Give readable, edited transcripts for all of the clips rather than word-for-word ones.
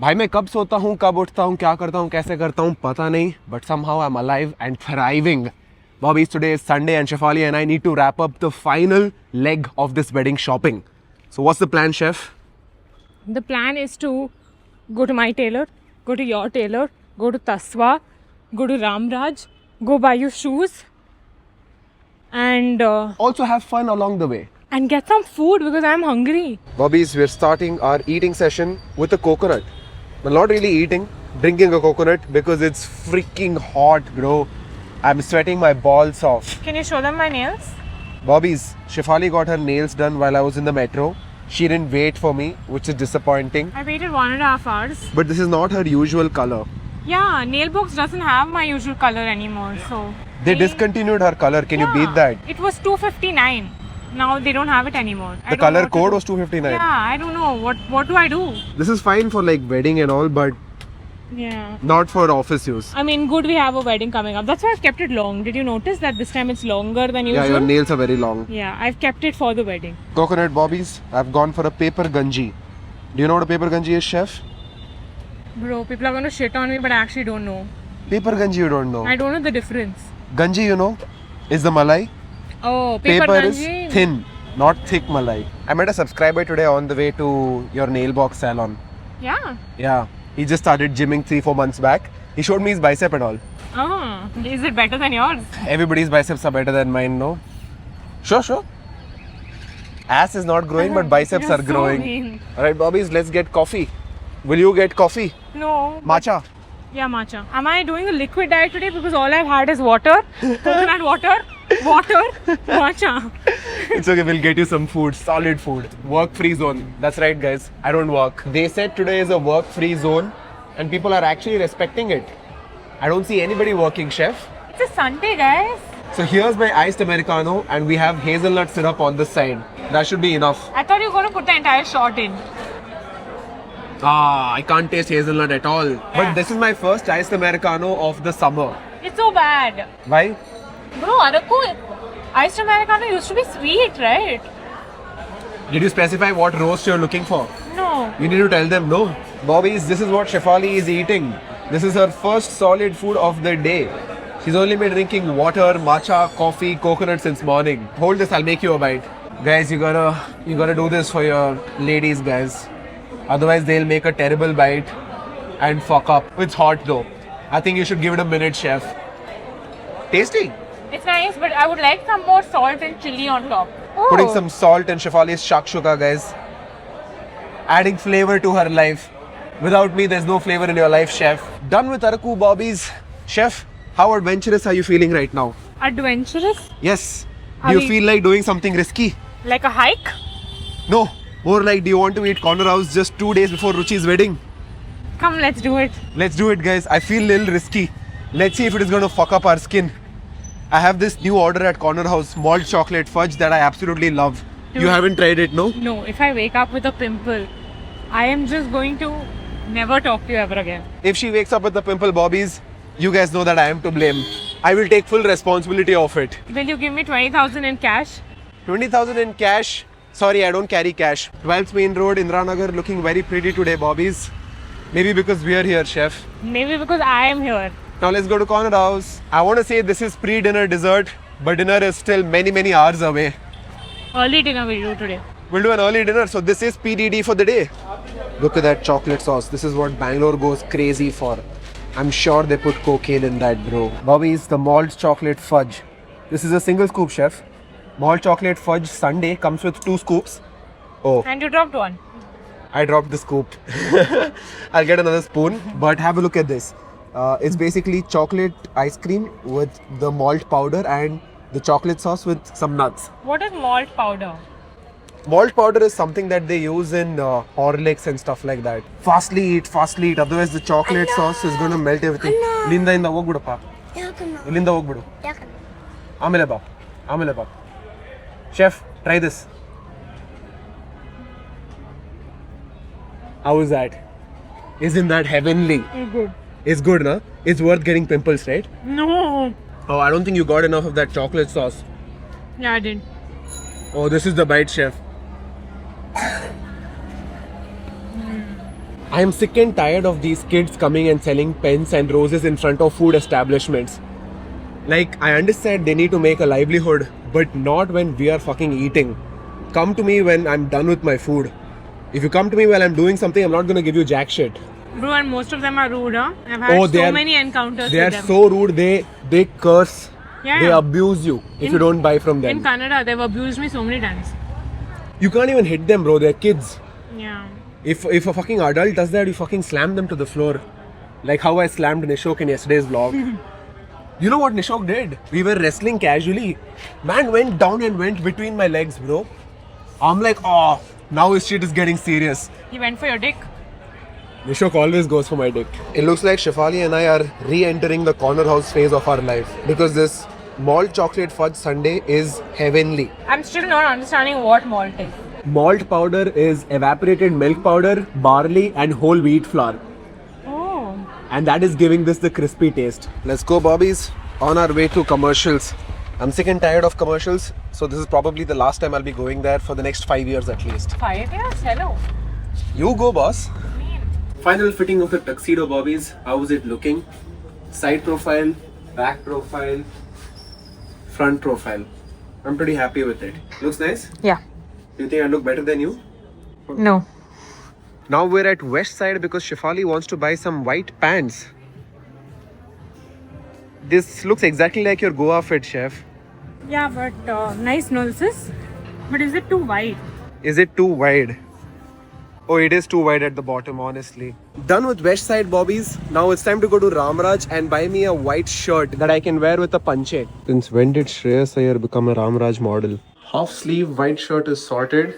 भाई मैं कब सोता हूँ, कब उठता हूँ, क्या करता हूँ, कैसे करता हूँ, पता नहीं. But somehow I'm alive and thriving. Bobbies, today is Sunday and Shefali and I need to wrap up the final leg of this wedding shopping. So what's the plan, chef? The plan is to go to my tailor, go to your tailor, go to Tasva, go to Ramraj, go buy you shoes, and Also have fun along the way. get some food because I'm hungry. Bobbies, we're starting our eating session with a coconut. Well, not really eating, drinking a coconut because it's freaking hot, bro. I'm sweating my balls off. Can you show them my nails? Bobbies, Shefali got her nails done while I was in the metro. She didn't wait for me, which is disappointing. I waited 1.5 hours. But this is not her usual color. Yeah, Nailbox doesn't have my usual color anymore, so... They discontinued her color. Can you beat that? It was 259. Now they don't have it anymore. The color code was 259. Yeah, I don't know. What do I do? This is fine for like wedding and all, but Yeah. not for office use. I mean, good we have a wedding coming up. That's why I've kept it long. Did you notice that this time it's longer than usual? Yeah, your nails are very long. Yeah, I've kept it for the wedding. Coconut bobbies. I've gone for a paper ganji. Do you know what a paper ganji is, chef? Bro, people are going to shit on me, but I actually don't know. Paper ganji you don't know. I don't know the difference. Ganji, you know, is the malai. Oh, paper is ganji. thin, not thick malai. I met a subscriber today on the way to your nail box salon. Yeah. Yeah, he just started gymming 3-4 months back. He showed me his bicep and all. Oh, is it better than yours? Everybody's biceps are better than mine, no? Sure. Ass is not growing, but biceps You're are growing. So mean. Alright, bobbies, let's get coffee. Will you get coffee? No. Matcha. Yeah, matcha. Am I doing a liquid diet today because all I've had is water, coconut water, matcha. It's okay, we'll get you some food, solid food. Work-free zone. That's right, guys. I don't work. They said today is a work-free zone and people are actually respecting it. I don't see anybody working, chef. It's a Sunday, guys. So here's my iced Americano and we have hazelnut syrup on this side. That should be enough. I thought you were going to put the entire shot in. I can't taste hazelnut at all. But this is my first iced Americano of the summer. It's so bad. Why? Bro, Araku, iced Americano used to be sweet, right? Did you specify what roast you're looking for? No. You need to tell them no. Bobbies, this is what Shefali is eating. This is her first solid food of the day. She's only been drinking water, matcha, coffee, coconut since morning. Hold this, I'll make you a bite. Guys, you gotta do this for your ladies, guys. Otherwise, they'll make a terrible bite and fuck up. It's hot though. I think you should give it a minute, chef. Tasty. It's nice, but I would like some more salt and chili on top. Oh. Putting some salt in Shefali's shakshuka, guys. Adding flavor to her life. Without me, there's no flavor in your life, chef. Done with Araku bobbies. Chef, how adventurous are you feeling right now? Adventurous? Yes. Do you feel like doing something risky? Like a hike? No. More like, do you want to eat corner house just 2 days before Ruchi's wedding? Come, let's do it. Let's do it, guys. I feel a little risky. Let's see if it is going to fuck up our skin. I have this new order at Corner House, malt chocolate fudge that I absolutely love. Dude. You haven't tried it, no? No, if I wake up with a pimple, I am just going to never talk to you ever again. If she wakes up with the pimple bobbies, you guys know that I am to blame. I will take full responsibility of it. Will you give me 20,000 in cash? 20,000 in cash? Sorry, I don't carry cash. 12th Main Road, Indiranagar, looking very pretty today, bobbies. Maybe because we are here, chef. Maybe because I am here. Now let's go to Corner House. I want to say this is pre-dinner dessert, but dinner is still many hours away. Early dinner we'll do today. We'll do an early dinner, so this is PDD for the day. Look at that chocolate sauce. This is what Bangalore goes crazy for. I'm sure they put cocaine in that, bro. Bobby's the malt chocolate fudge. This is a single scoop, chef. Malt chocolate fudge sundae comes with 2 scoops. Oh, And you dropped one. I dropped the scoop. I'll get another spoon, but have a look at this. It's basically chocolate ice cream with the malt powder and the chocolate sauce with some nuts. What is malt powder? Malt powder is something that they use in Horlicks and stuff like that. Fastly eat, otherwise the chocolate sauce is going to melt everything. Linda in the ಹೋಗ್ಬಿಡಪ್ಪ. Linda ಹೋಗ್ಬಿಡು. ಆಮೇಲೆ ಬಾ. Chef, try this. How is that? Isn't that heavenly? Good. It's good, na? It's worth getting pimples, right? No. Oh, I don't think you got enough of that chocolate sauce. Yeah, I did. Oh, this is the bite, chef. I am sick and tired of these kids coming and selling pens and roses in front of food establishments. Like, I understand they need to make a livelihood, but not when we are fucking eating. Come to me when I'm done with my food. If you come to me while I'm doing something, I'm not gonna give you jack shit. Bro, and most of them are rude, huh? I've had so many encounters They are with them. so rude. They curse. Yeah. They abuse you if you don't buy from them. In Canada, they've abused me so many times. You can't even hit them, bro. They're kids. Yeah. If a fucking adult does that, you fucking slam them to the floor. Like how I slammed Nishok in yesterday's vlog. You know what Nishok did? We were wrestling casually. Man went down and went between my legs, bro. I'm like, oh, now his shit is getting serious. He went for your dick. Nishok always goes for my dick. It looks like Shefali and I are re-entering the corner house phase of our life. Because this malt chocolate fudge sundae is heavenly. I'm still not understanding what malt is. Malt powder is evaporated milk powder, barley and whole wheat flour. Oh. And that is giving this the crispy taste. Let's go, Bobbies. On our way to commercials. I'm sick and tired of commercials. So this is probably the last time I'll be going there for the next 5 years at least. 5 years? Hello. You go, boss. Final fitting of the tuxedo, Bobbies. How is it looking? Side profile, back profile, front profile. I'm pretty happy with it. Looks nice? Yeah. Do you think I look better than you? No. Now we're at West Side because Shefali wants to buy some white pants. This looks exactly like your Goa fit, chef. Yeah, but nice noses. But is it too wide? Is it too wide? Oh, it is too wide at the bottom, honestly. Done with West Side, Bobbies. Now it's time to go to Ramraj and buy me a white shirt that I can wear with a panche. Since when did Shreyas Iyer become a Ramraj model? Half sleeve white shirt is sorted.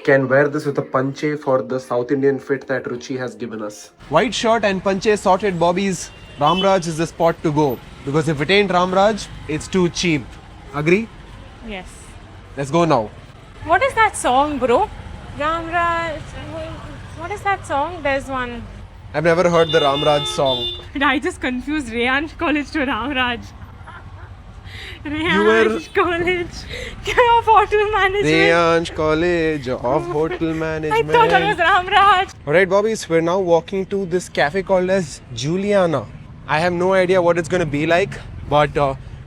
Can wear this with a panche for the South Indian fit that Ruchi has given us. White shirt and panche sorted, Bobbies. Ramraj is the spot to go. Because if it ain't Ramraj, it's too cheap. Agree? Yes. Let's go now. What is that song, bro? Ramraj. What is that song? There's one. I've never heard the Ramraj song. I just confused Rayansh College to Ramraj. You were- Rayansh College of Hotel Management. Rayansh College of Hotel I Management. thought that was Ramraj. Alright, Bobbies, we're now walking to this cafe called as Juliana. I have no idea what it's going to be like, but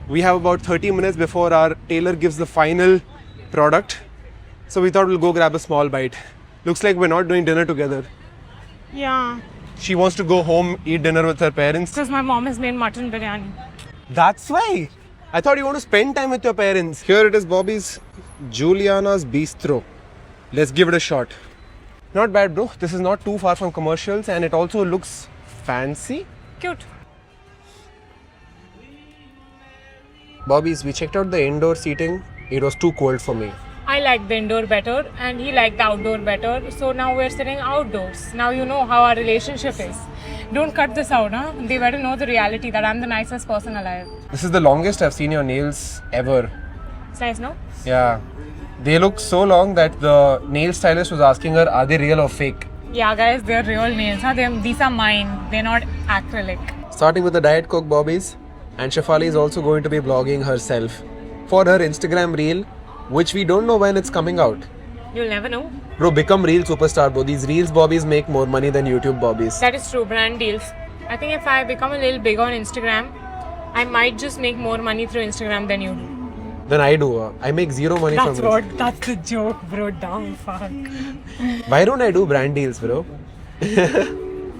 we have about 30 minutes before our tailor gives the final product. So we thought we'll go grab a small bite. Looks like we're not doing dinner together. Yeah. She wants to go home, eat dinner with her parents. Because my mom has made mutton biryani. That's why. I thought you want to spend time with your parents. Here it is, Bobby's Juliana's Bistro. Let's give it a shot. Not bad, bro. This is not too far from commercials and it also looks fancy. Cute. Bobby's, we checked out the indoor seating. It was too cold for me. I like the indoor better and he liked the outdoor better. So now we're sitting outdoors. Now you know how our relationship is. Don't cut this out, huh? They better know the reality that I'm the nicest person alive. This is the longest I've seen your nails ever. It's nice, no? Yeah. They look so long that the nail stylist was asking her, are they real or fake? Yeah, guys, they're real nails. Huh? These are mine. They're not acrylic. Starting with the Diet Coke, Bobby's. And Shefali is also going to be vlogging herself for her Instagram reel, which we don't know when it's coming out. You'll never know. Bro, become real superstar, bro. These reels Bobbies make more money than YouTube Bobbies. That is true, brand deals. I think if I become a little big on Instagram, I might just make more money through Instagram than you do. Then I do. I make zero money from this. That's the joke, bro. Dumb fuck. Why don't I do brand deals, bro?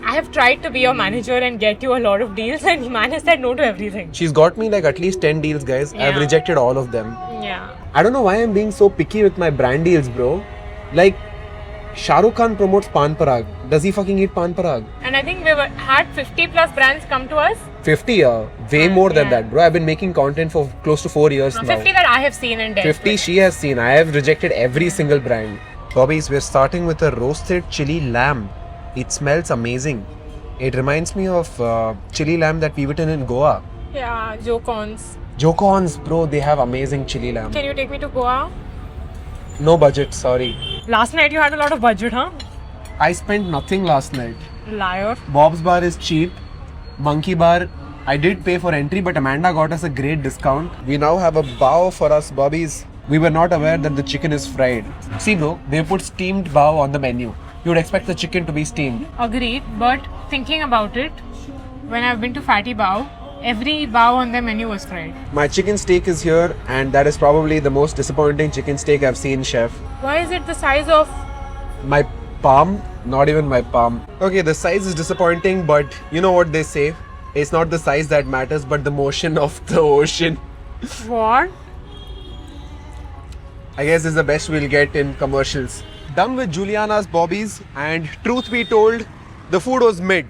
I have tried to be your manager and get you a lot of deals and Iman said no to everything. She's got me like at least 10 deals, guys. I've Yeah. rejected all of them. Yeah. I don't know why I'm being so picky with my brand deals, bro. Like, Shah Rukh Khan promotes Pan Parag. Does he fucking eat Pan Parag? And I think we've had 50 plus brands come to us. 50, way more than Yeah. that, bro. I've been making content for close to 4 years now. 50 that I have seen and dealt 50 with. she has seen. I have rejected every single brand. Bobbies, we're starting with a roasted chili lamb. It smells amazing. It reminds me of chili lamb that we've eaten in Goa. Yeah, Jocons. Jocons, bro, they have amazing chili lamb. Can you take me to Goa? No budget, sorry. Last night you had a lot of budget, huh? I spent nothing last night. Liar. Bob's Bar is cheap. Monkey Bar, I did pay for entry, but Amanda got us a great discount. We now have a bao for us, Bobbies. We were not aware that the chicken is fried. See, bro, they put steamed bao on the menu. you'd expect the chicken to be steamed. Agreed, but thinking about it, when I've been to Fatty Bao, every bao on the menu was fried. My chicken steak is here, and that is probably the most disappointing chicken steak I've seen, chef. Why is it the size of... My palm, not even my palm. Okay, the size is disappointing, but you know what they say? It's not the size that matters, but the motion of the ocean. What? I guess this is the best we'll get in commercials. Done with Juliana's Bobbies, and truth be told, the food was mid.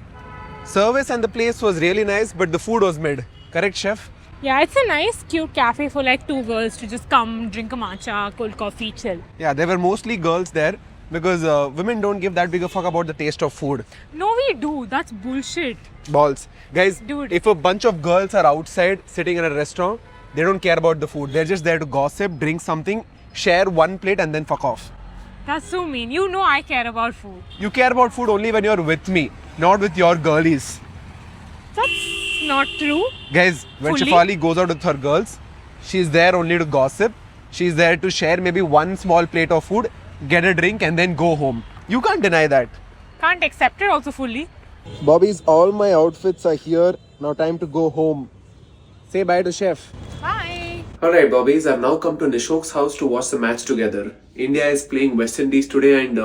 Service and the place was really nice, but the food was mid. Correct, chef? Yeah, it's a nice, cute cafe for like two girls to just come, drink a matcha, cold coffee, chill. Yeah, there were mostly girls there because women don't give that big a fuck about the taste of food. No, we do. That's bullshit. Balls. Guys, Dude. if a bunch of girls are outside sitting in a restaurant, they don't care about the food. They're just there to gossip, drink something, share one plate and then fuck off. That's so mean. You know I care about food. You care about food only when you're with me, not with your girlies. That's not true. Guys, when Fully? Shefali goes out with her girls, she's there only to gossip. She's there to share maybe one small plate of food, get a drink and then go home. You can't deny that. Can't accept it also fully. Bobbies, all my outfits are here. Now time to go home. Say bye to chef. Bye. Alright, Bobbies, I've now come to Nishok's house to watch the match together. India is playing West Indies today and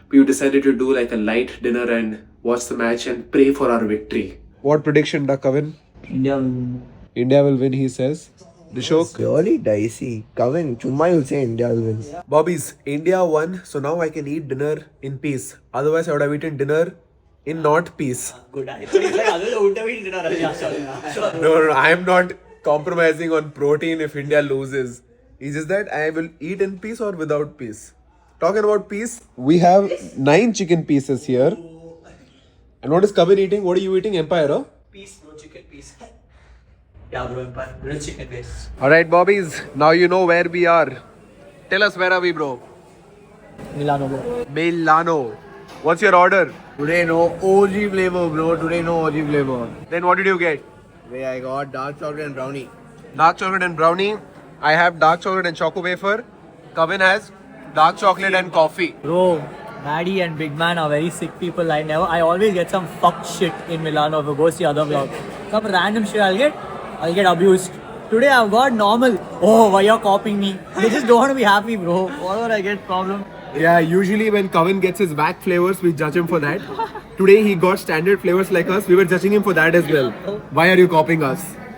we decided to do like a light dinner and watch the match and pray for our victory. What prediction, Kavin? India will India will win, he says. Nishok? purely dicey. Kavin, Chumma will say India will win. Bobbies, India won, so now I can eat dinner in peace. Otherwise, I would have eaten dinner in not peace. Good. It's like other would have eaten dinner. No, I am not compromising on protein if India loses. It's just that I will eat in peace or without peace. Talking about peace, we have 9 chicken pieces here. And what is Kavin eating? What are you eating? Empire, huh? Piece, no chicken piece. Yeah, bro, Empire. Grilled chicken piece. Alright, Bobbies, now you know where we are. Tell us where are we, bro? Milano, bro. Milano. What's your order? Today no OG flavor, bro. Today no OG flavor. Then what did you get? Today I got dark chocolate and brownie. Dark chocolate and brownie. I have dark chocolate and choco wafer. Kavin has dark chocolate and coffee. Bro, Maddie and Big Man are very sick people. I always get some fuck shit in Milano if I go see other vlogs. Some random shit I'll get abused. Today I've got normal. Oh, why you're copying me? They just don't want to be happy, bro. Whatever I get problem. Yeah, usually when Kavin gets his whack flavors, we judge him for that. Today he got standard flavors like us. We were judging him for that as well. Why are you copying us?